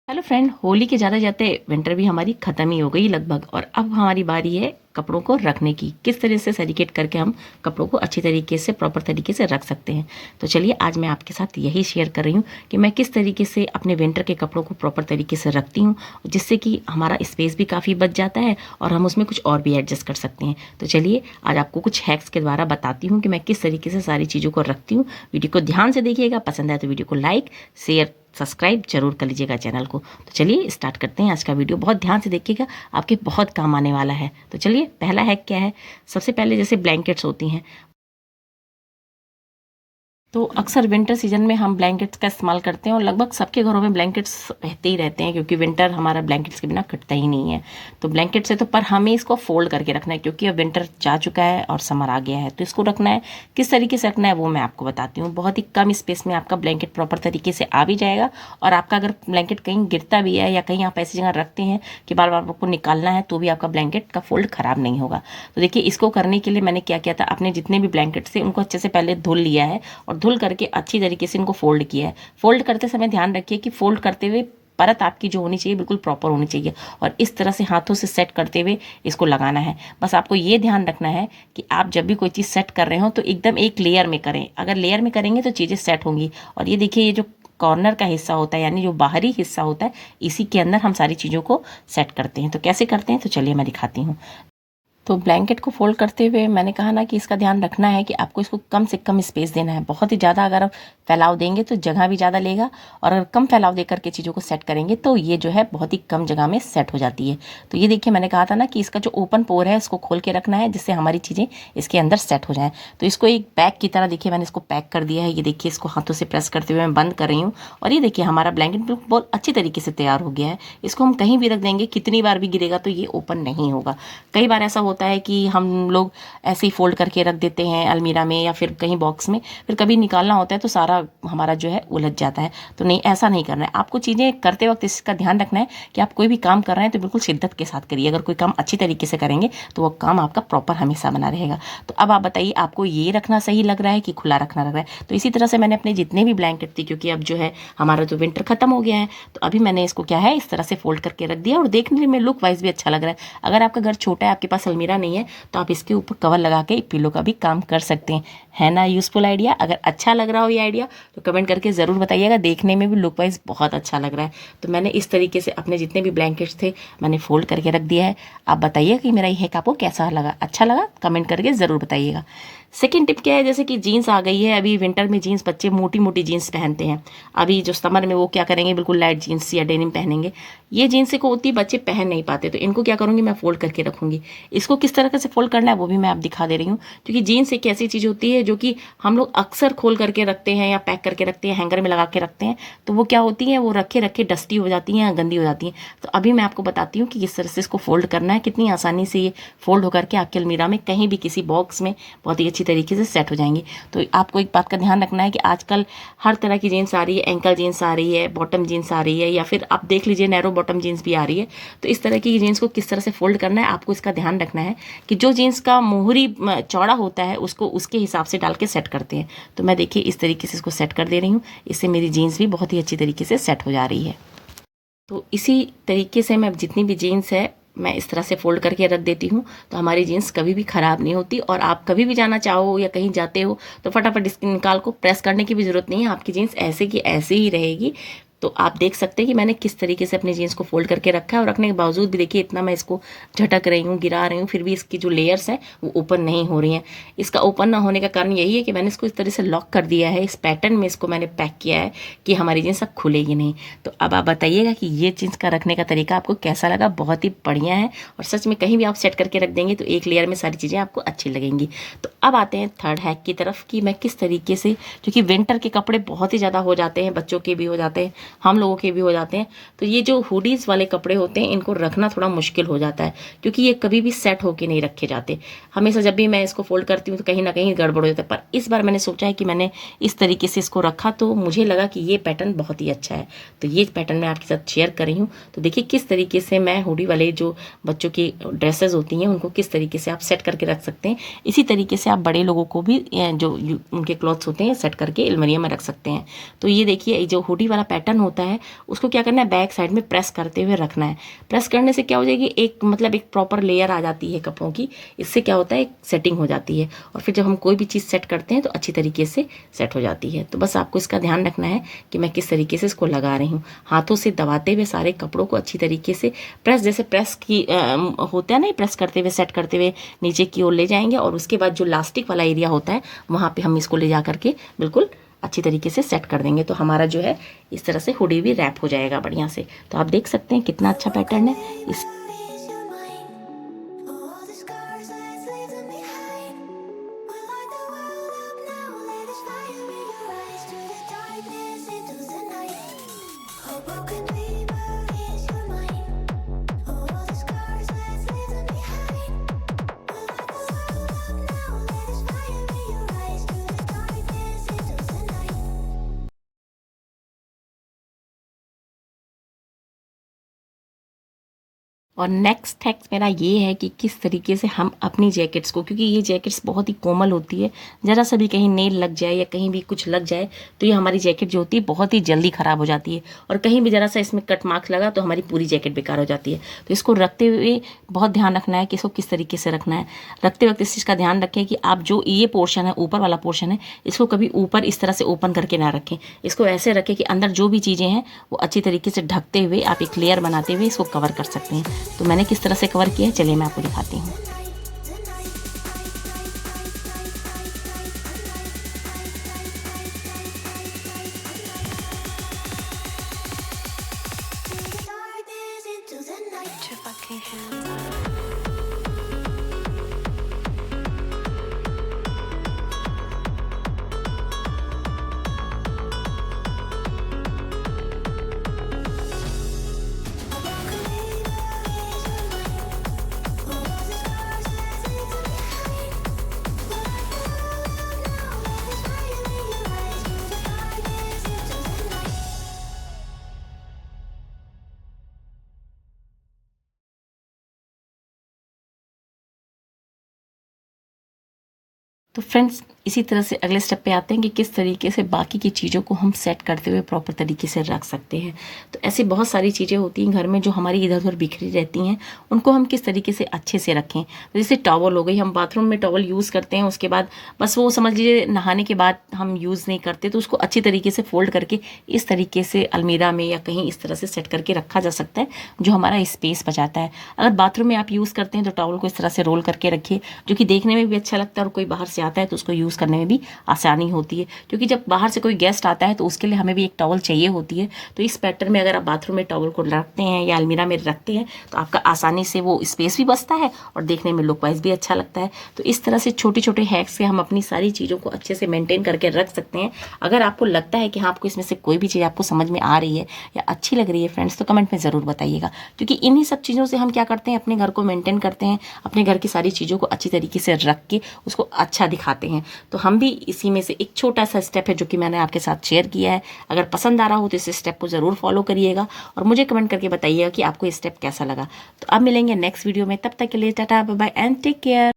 Hello friend, Holi के ज़्यादा जाते विंटर भी हमारी ख़त्म ही हो गई लगभग। और अब हमारी बारी है कपड़ों को रखने की। किस तरह से सैरिकेट करके हम कपड़ों को अच्छी तरीके से प्रॉपर तरीके से रख सकते हैं। तो चलिए आज मैं आपके साथ यही शेयर कर रही हूँ कि मैं किस तरीके से अपने विंटर के कपड़ों को प्रॉपर तरीके से रखती हूँ, जिससे कि हमारा स्पेस भी काफ़ी बच जाता है और हम उसमें कुछ और भी एडजस्ट कर सकते हैं। तो चलिए आज आपको कुछ हैक्स के द्वारा बताती हूँ कि मैं किस तरीके से सारी चीज़ों को रखती हूँ। वीडियो को ध्यान से देखिएगा, पसंद आए तो वीडियो को लाइक शेयर सब्सक्राइब जरूर कर लीजिएगा चैनल को। तो चलिए स्टार्ट करते हैं आज का वीडियो। बहुत ध्यान से देखिएगा, आपके बहुत काम आने वाला है। तो चलिए पहला हैक क्या है। सबसे पहले जैसे ब्लैंकेट्स होती हैं, तो अक्सर विंटर सीजन में हम ब्लैंकेट्स का इस्तेमाल करते हैं और लगभग सबके घरों में ब्लैंकेट्स रहते ही रहते हैं, क्योंकि विंटर हमारा ब्लैंकेट्स के बिना कटता ही नहीं है। तो ब्लैंकेट से तो पर हमें इसको फोल्ड करके रखना है, क्योंकि अब विंटर जा चुका है और समर आ गया है। तो इसको रखना है, किस तरीके से रखना है वो मैं आपको बताती हूँ। बहुत ही कम स्पेस में आपका ब्लैंकेट प्रॉपर तरीके से आ भी जाएगा, और आपका अगर ब्लैंकेट कहीं गिरता भी है या कहीं आप ऐसी जगह रखते हैं कि बार बार आपको निकालना है, तो भी आपका ब्लैंकेट का फोल्ड खराब नहीं होगा। तो देखिए, इसको करने के लिए मैंने क्या किया था, अपने जितने भी ब्लैंकेट थे उनको अच्छे से पहले धुल लिया है और धुल करके अच्छी तरीके से इनको फोल्ड किया है। फोल्ड करते समय ध्यान रखिए कि फोल्ड करते हुए परत आपकी जो होनी चाहिए बिल्कुल प्रॉपर होनी चाहिए, और इस तरह से हाथों से सेट करते हुए इसको लगाना है। बस आपको ये ध्यान रखना है कि आप जब भी कोई चीज़ सेट कर रहे हो तो एकदम एक लेयर में करें। अगर लेयर में करेंगे तो चीज़ें सेट होंगी। और ये देखिए, ये जो कॉर्नर का हिस्सा होता है, यानी जो बाहरी हिस्सा होता है, इसी के अंदर हम सारी चीज़ों को सेट करते हैं। तो कैसे करते हैं, तो चलिए मैं दिखाती हूँ। तो ब्लैंकेट को फोल्ड करते हुए मैंने कहा ना कि इसका ध्यान रखना है कि आपको इसको कम से कम स्पेस देना है। बहुत ही ज़्यादा अगर आप फैलाव देंगे तो जगह भी ज़्यादा लेगा, और अगर कम फैलाव देकर के चीज़ों को सेट करेंगे तो ये जो है बहुत ही कम जगह में सेट हो जाती है। तो ये देखिए, मैंने कहा था ना कि इसका जो ओपन पोर है इसको खोल के रखना है, जिससे हमारी चीज़ें इसके अंदर सेट हो जाएँ। तो इसको एक बैग की तरह देखिए, मैंने इसको पैक कर दिया है। ये देखिए, इसको हाथों से प्रेस करते हुए मैं बंद कर रही हूँ, और ये देखिए हमारा ब्लैंकेट बिल्कुल बहुत अच्छी तरीके से तैयार हो गया है। इसको हम कहीं भी रख देंगे, कितनी बार भी गिरेगा तो ये ओपन नहीं होगा। कई बार ऐसा होता है कि हम लोग ऐसे ही फोल्ड करके रख देते हैं अलमीरा में या फिर कहीं बॉक्स में, फिर कभी निकालना होता है तो सारा हमारा जो है उलझ जाता है। तो नहीं, ऐसा नहीं करना है। आपको चीज़ें करते वक्त इसका ध्यान रखना है कि आप कोई भी काम कर रहे हैं तो बिल्कुल शिद्दत के साथ करिए। अगर कोई काम अच्छी तरीके से करेंगे तो वो काम आपका प्रॉपर हमेशा बना रहेगा। तो अब आप बताइए, आपको ये रखना सही लग रहा है कि खुला रखना लग रहा है। तो इसी तरह से मैंने अपने जितने भी ब्लैंकेट थे, क्योंकि अब जो है हमारा जो विंटर खत्म हो गया है, तो अभी मैंने इसको क्या है इस तरह से फोल्ड करके रख दिया, और देखने में लुक वाइज भी अच्छा लग रहा है। अगर आपका घर छोटा है, आपके पास अलमीरा नहीं है, तो आप इसके ऊपर कवर लगा के पिलो का भी काम कर सकते हैं। है ना यूजफुल आइडिया। अगर अच्छा लग रहा हो ये आइडिया तो कमेंट करके ज़रूर बताइएगा। देखने में भी लुक वाइज बहुत अच्छा लग रहा है। तो मैंने इस तरीके से अपने जितने भी ब्लैंकेट्स थे मैंने फोल्ड करके रख दिया है। आप बताइए कि मेरा ये हैक आपको कैसा लगा, अच्छा लगा, कमेंट करके ज़रूर बताइएगा। सेकेंड टिप क्या है, जैसे कि जीन्स आ गई है। अभी विंटर में जीन्स बच्चे मोटी मोटी जीन्स पहनते हैं। अभी जो समर में वो क्या करेंगे, बिल्कुल लाइट जीन्स या डेनिम पहनेंगे। ये जीन्स को होती बच्चे पहन नहीं पाते, तो इनको क्या करूँगी, मैं फोल्ड करके रखूँगी। इसको किस तरह से फोल्ड करना है वो भी मैं आप दिखा दे रही हूँ, क्योंकि जीन्स एक ऐसी चीज़ होती है जो कि हम लोग अक्सर खोल करके रखते हैं या पैक करके रखते हैं, हैंगर में लगा के रखते हैं। तो वो क्या होती हैं, वो रखे रखे डस्टी हो जाती हैं, गंदी हो जाती हैं। तो अभी मैं आपको बताती हूँ कि किस तरह से इसको फोल्ड करना है। कितनी आसानी से ये फोल्ड होकर के आपके अलमीरा में कहीं भी किसी बॉक्स में बहुत ही अच्छी तरीके से सेट हो जाएंगी। तो आपको एक बात का ध्यान रखना है कि आजकल हर तरह की जीन्स आ रही है। एंकल जीन्स आ रही है, बॉटम जीन्स आ रही है, या फिर आप देख लीजिए नैरो बॉटम जीन्स भी आ रही है। तो इस तरह की जीन्स को किस तरह से फोल्ड करना है, आपको इसका ध्यान रखना है कि जो जीन्स का मोहरी चौड़ा होता है उसको उसके हिसाब से डाल के सेट करते हैं। तो मैं देखिए इस तरीके से इसको सेट कर दे रही हूँ। इससे मेरी जीन्स भी बहुत ही अच्छी तरीके से सेट हो जा रही है। तो इसी तरीके से मैं जितनी भी जीन्स है मैं इस तरह से फोल्ड करके रख देती हूँ, तो हमारी जीन्स कभी भी ख़राब नहीं होती। और आप कभी भी जाना चाहो या कहीं जाते हो तो फटाफट इसकी निकाल को प्रेस करने की भी ज़रूरत नहीं है, आपकी जीन्स ऐसे की ऐसे ही रहेगी। तो आप देख सकते हैं कि मैंने किस तरीके से अपनी जीन्स को फोल्ड करके रखा है, और रखने के बावजूद भी देखिए इतना मैं इसको झटक रही हूँ, गिरा रही हूँ, फिर भी इसकी जो लेयर्स हैं वो ओपन नहीं हो रही हैं। इसका ओपन ना होने का कारण यही है कि मैंने इसको इस तरह से लॉक कर दिया है, इस पैटर्न में इसको मैंने पैक किया है कि हमारी जीन्स अब खुलेगी नहीं। तो अब आप बताइएगा कि ये जीन्स का रखने का तरीका आपको कैसा लगा। बहुत ही बढ़िया है, और सच में कहीं भी आप सेट करके रख देंगे तो एक लेयर में सारी चीज़ें आपको अच्छी लगेंगी। तो अब आते हैं थर्ड हैक की तरफ कि मैं किस तरीके से, क्योंकि विंटर के कपड़े बहुत ही ज़्यादा हो जाते हैं, बच्चों के भी हो जाते हैं, हम लोगों के भी हो जाते हैं। तो ये जो हुडीज़ वाले कपड़े होते हैं इनको रखना थोड़ा मुश्किल हो जाता है, क्योंकि ये कभी भी सेट होके नहीं रखे जाते। हमेशा जब भी मैं इसको फोल्ड करती हूँ तो कहीं ना कहीं गड़बड़ हो जाता है। पर इस बार मैंने सोचा है कि मैंने इस तरीके से इसको रखा तो मुझे लगा कि ये पैटर्न बहुत ही अच्छा है। तो ये पैटर्न मैं आपके साथ शेयर कर रही हूँ। तो देखिए किस तरीके से मैं हुडी वाले जो बच्चों की ड्रेसेस होती हैं उनको किस तरीके से आप सेट करके रख सकते हैं। इसी तरीके से आप बड़े लोगों को भी जो उनके क्लॉथ्स होते हैं सेट करके अलमारियों में रख सकते हैं। तो ये देखिए जो हुडी वाला पैटर्न पैटर्न होता है उसको क्या करना है, बैक साइड में प्रेस करते हुए रखना है। प्रेस करने से क्या हो जाएगी, एक मतलब एक प्रॉपर लेयर आ जाती है कपड़ों की। इससे क्या होता है, एक सेटिंग हो जाती है और फिर जब हम कोई भी चीज़ सेट करते हैं तो अच्छी तरीके से सेट हो जाती है। तो बस आपको इसका ध्यान रखना है कि मैं किस तरीके से इसको लगा रही हूँ। हाथों से दबाते हुए सारे कपड़ों को अच्छी तरीके से प्रेस, जैसे प्रेस की होता है ना, प्रेस करते हुए सेट करते हुए नीचे की ओर ले जाएंगे और उसके बाद जो लास्टिक वाला एरिया होता है वहाँ पे हम इसको ले जा करके बिल्कुल अच्छी तरीके से सेट कर देंगे। तो हमारा जो है इस तरह से हुडी भी रैप हो जाएगा बढ़िया से। तो आप देख सकते हैं कितना अच्छा पैटर्न है इस। और नेक्स्ट हैक मेरा ये है कि किस तरीके से हम अपनी जैकेट्स को, क्योंकि ये जैकेट्स बहुत ही कोमल होती है, ज़रा सा भी कहीं नेल लग जाए या कहीं भी कुछ लग जाए तो ये हमारी जैकेट जो होती है बहुत ही जल्दी ख़राब हो जाती है। और कहीं भी ज़रा सा इसमें कट मार्क्स लगा तो हमारी पूरी जैकेट बेकार हो जाती है। तो इसको रखते हुए बहुत ध्यान रखना है कि इसको किस तरीके से रखना है। रखते वक्त इस चीज़ का ध्यान रखें कि आप जो ये पोर्शन है, ऊपर वाला पोर्शन है, इसको कभी ऊपर इस तरह से ओपन करके ना रखें। इसको ऐसे रखें कि अंदर जो भी चीज़ें हैं वो अच्छी तरीके से ढकते हुए आप एक लेयर बनाते हुए इसको कवर कर सकते हैं। तो मैंने किस तरह से कवर किया है चलिए मैं आपको दिखाती हूँ। तो फ्रेंड्स इसी तरह से अगले स्टेप पे आते हैं कि किस तरीके से बाकी की चीज़ों को हम सेट करते हुए प्रॉपर तरीके से रख सकते हैं। तो ऐसी बहुत सारी चीज़ें होती हैं घर में जो हमारी इधर उधर बिखरी रहती हैं, उनको हम किस तरीके से अच्छे से रखें। तो जैसे टॉवल हो गई, हम बाथरूम में टॉवल यूज़ करते हैं, उसके बाद बस वो समझ लीजिए नहाने के बाद हम यूज़ नहीं करते, तो उसको अच्छी तरीके से फोल्ड करके इस तरीके से अलमीरा में या कहीं इस तरह से सेट करके रखा जा सकता है, जो हमारा स्पेस बचाता है। अगर बाथरूम में आप यूज़ करते हैं तो टॉवल को इस तरह से रोल करके रखिए, जो कि देखने में भी अच्छा लगता है और कोई बाहर से आता है तो उसको यूज़ करने में भी आसानी होती है। क्योंकि जब बाहर से कोई गेस्ट आता है तो उसके लिए हमें भी एक टॉवल चाहिए होती है। तो इस पैटर्न में अगर आप बाथरूम में टॉवल को रखते हैं या अलमीरा में रखते हैं तो आपका आसानी से वो स्पेस भी बचता है और देखने में लुक वाइज भी अच्छा लगता है। तो इस तरह से छोटे छोटे हैक्स से हम अपनी सारी चीज़ों को अच्छे से मेंटेन करके रख सकते हैं। अगर आपको लगता है कि हाँ आपको इसमें से कोई भी चीज़ आपको समझ में आ रही है या अच्छी लग रही है फ्रेंड्स, तो कमेंट में ज़रूर बताइएगा। क्योंकि इन्हीं सब चीज़ों से हम क्या करते हैं, अपने घर को मेंटेन करते हैं, अपने घर की सारी चीज़ों को अच्छी तरीके से रख के उसको अच्छा दिखाते हैं। तो हम भी इसी में से एक छोटा सा स्टेप है जो कि मैंने आपके साथ शेयर किया है। अगर पसंद आ रहा हो तो इस स्टेप को ज़रूर फॉलो करिएगा और मुझे कमेंट करके बताइएगा कि आपको ये स्टेप कैसा लगा। तो अब मिलेंगे नेक्स्ट वीडियो में, तब तक के लिए tata bye bye and take care.